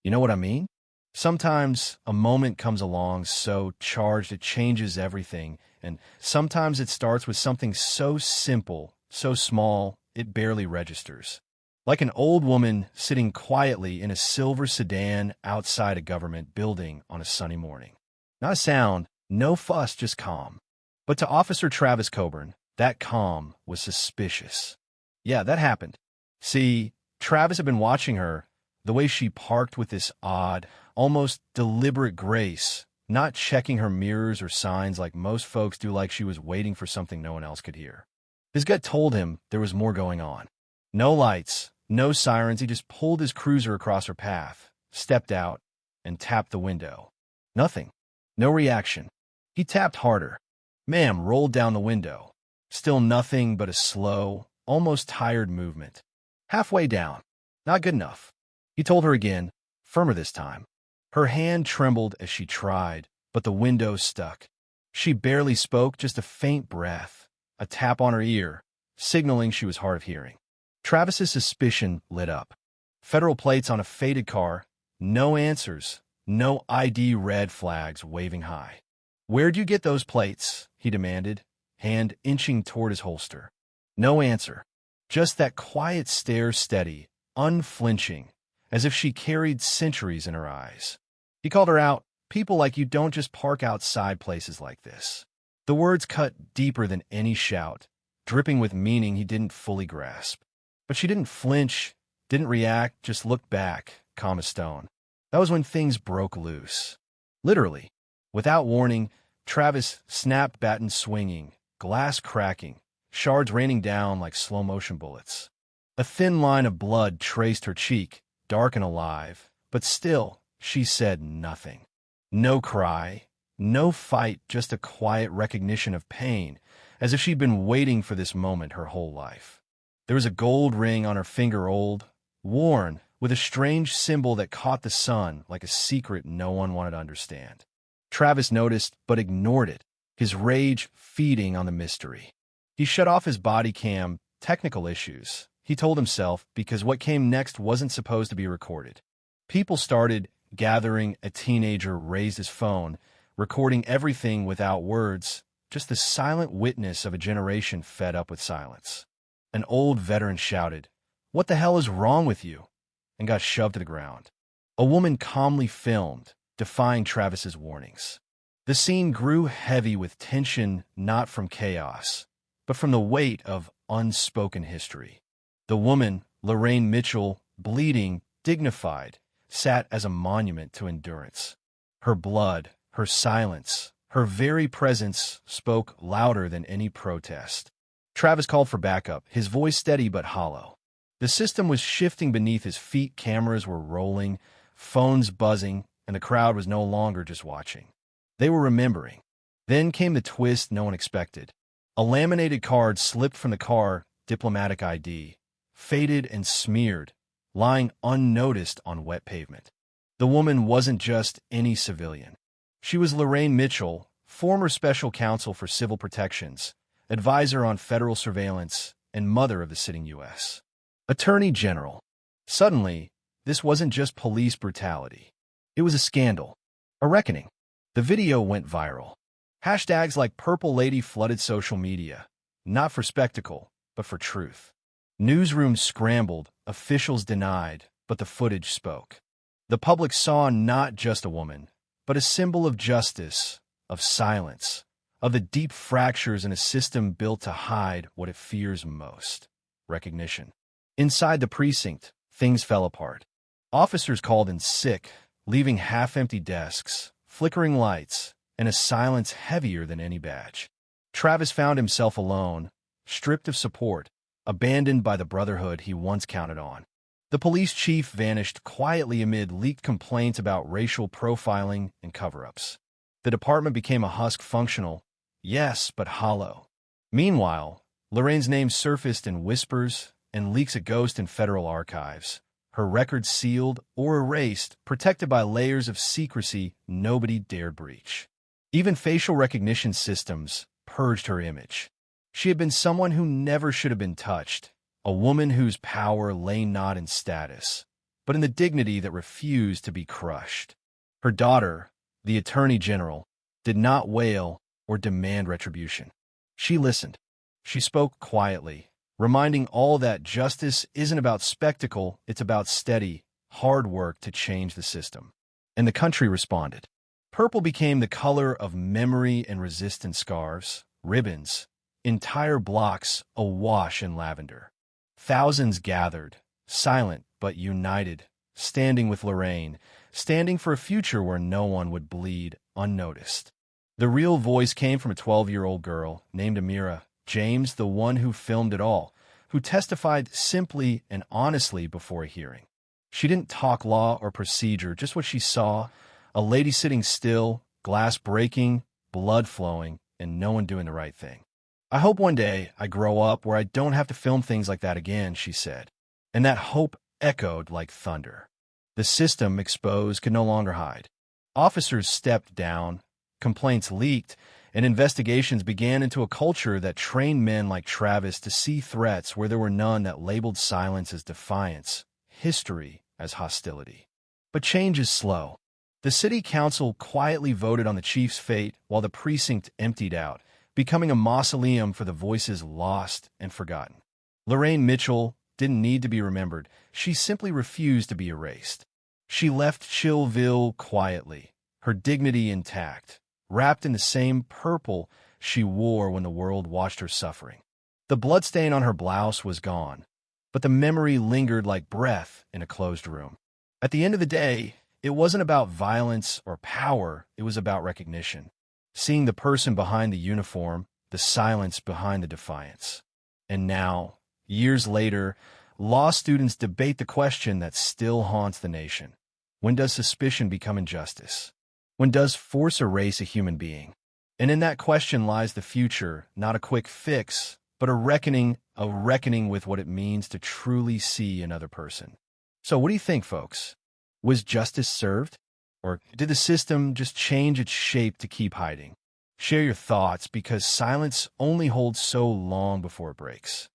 You know what I mean? Sometimes a moment comes along so charged it changes everything, and sometimes it starts with something so simple, so small, it barely registers. Like an old woman sitting quietly in a silver sedan outside a government building on a sunny morning. Not a sound, no fuss, just calm. But to Officer Travis Coburn, that calm was suspicious. Yeah, that happened. See, Travis had been watching her, the way she parked with this odd, almost deliberate grace, not checking her mirrors or signs like most folks do, like she was waiting for something no one else could hear. His gut told him there was more going on. No lights, no sirens. He just pulled his cruiser across her path, stepped out, and tapped the window. Nothing. No reaction. He tapped harder. Ma'am rolled down the window. Still nothing but a slow, almost tired movement. Halfway down. Not good enough. He told her again, firmer this time. Her hand trembled as she tried, but the window stuck. She barely spoke, just a faint breath, a tap on her ear, signaling she was hard of hearing. Travis's suspicion lit up. Federal plates on a faded car, no answers, no ID, red flags waving high. "Where'd you get those plates?" he demanded, hand inching toward his holster. No answer. Just that quiet stare, steady, unflinching, as if she carried centuries in her eyes. He called her out. "People like you don't just park outside places like this." The words cut deeper than any shout, dripping with meaning he didn't fully grasp. But she didn't flinch, didn't react, just looked back, calm as stone. That was when things broke loose. Literally. Without warning, Travis snapped, baton swinging, glass cracking, shards raining down like slow-motion bullets. A thin line of blood traced her cheek, dark and alive, but still, she said nothing. No cry, no fight, just a quiet recognition of pain, as if she'd been waiting for this moment her whole life. There was a gold ring on her finger, old, worn, with a strange symbol that caught the sun like a secret no one wanted to understand. Travis noticed, but ignored it, his rage feeding on the mystery. He shut off his body cam. Technical issues, he told himself, because what came next wasn't supposed to be recorded. People started gathering. A teenager raised his phone, recording everything without words, just the silent witness of a generation fed up with silence. An old veteran shouted, "What the hell is wrong with you?" and got shoved to the ground. A woman calmly filmed, defying Travis's warnings. The scene grew heavy with tension, not from chaos, but from the weight of unspoken history. The woman, Lorraine Mitchell, bleeding, dignified, sat as a monument to endurance. Her blood, her silence, her very presence spoke louder than any protest. Travis called for backup, his voice steady but hollow. The system was shifting beneath his feet, cameras were rolling, phones buzzing, and the crowd was no longer just watching. They were remembering. Then came the twist no one expected. A laminated card slipped from the car, diplomatic ID, faded and smeared, lying unnoticed on wet pavement. The woman wasn't just any civilian. She was Lorraine Mitchell, former special counsel for civil protections, advisor on federal surveillance, and mother of the sitting U.S. Attorney General. Suddenly, this wasn't just police brutality. It was a scandal, a reckoning. The video went viral. Hashtags like Purple Lady flooded social media, not for spectacle, but for truth. Newsrooms scrambled, officials denied, but the footage spoke. The public saw not just a woman, but a symbol of justice, of silence, of the deep fractures in a system built to hide what it fears most: recognition. Inside the precinct, things fell apart. Officers called in sick, leaving half-empty desks, flickering lights, and a silence heavier than any badge. Travis found himself alone, stripped of support, abandoned by the brotherhood he once counted on. The police chief vanished quietly amid leaked complaints about racial profiling and cover-ups. The department became a husk, functional, yes, but hollow. Meanwhile, Lorraine's name surfaced in whispers and leaks, a ghost in federal archives, her records sealed or erased, protected by layers of secrecy nobody dared breach. Even facial recognition systems purged her image. She had been someone who never should have been touched, a woman whose power lay not in status, but in the dignity that refused to be crushed. Her daughter, the Attorney General, did not wail or demand retribution. She listened. She spoke quietly, reminding all that justice isn't about spectacle, it's about steady, hard work to change the system. And the country responded. Purple became the color of memory and resistance scarves, ribbons, entire blocks awash in lavender. Thousands gathered, silent but united, standing with Lorraine, standing for a future where no one would bleed unnoticed. The real voice came from a 12-year-old girl named Amira James, the one who filmed it all, who testified simply and honestly before a hearing. She didn't talk law or procedure, just what she saw: a lady sitting still, glass breaking, blood flowing, and no one doing the right thing. I hope one day I grow up where I don't have to film things like that again, she said. And that hope echoed like thunder. The system, exposed, could no longer hide. Officers stepped down, complaints leaked, and investigations began into a culture that trained men like Travis to see threats where there were none, that labeled silence as defiance, history as hostility. But change is slow. The city council quietly voted on the chief's fate while the precinct emptied out, becoming a mausoleum for the voices lost and forgotten. Lorraine Mitchell didn't need to be remembered. She simply refused to be erased. She left Chillville quietly, her dignity intact, wrapped in the same purple she wore when the world watched her suffering. The bloodstain on her blouse was gone, but the memory lingered like breath in a closed room. At the end of the day, it wasn't about violence or power, it was about recognition. Seeing the person behind the uniform, the silence behind the defiance. And now, years later, law students debate the question that still haunts the nation. When does suspicion become injustice? When does force erase a human being? And in that question lies the future, not a quick fix, but a reckoning with what it means to truly see another person. So what do you think, folks? Was justice served? Or did the system just change its shape to keep hiding? Share your thoughts, because silence only holds so long before it breaks.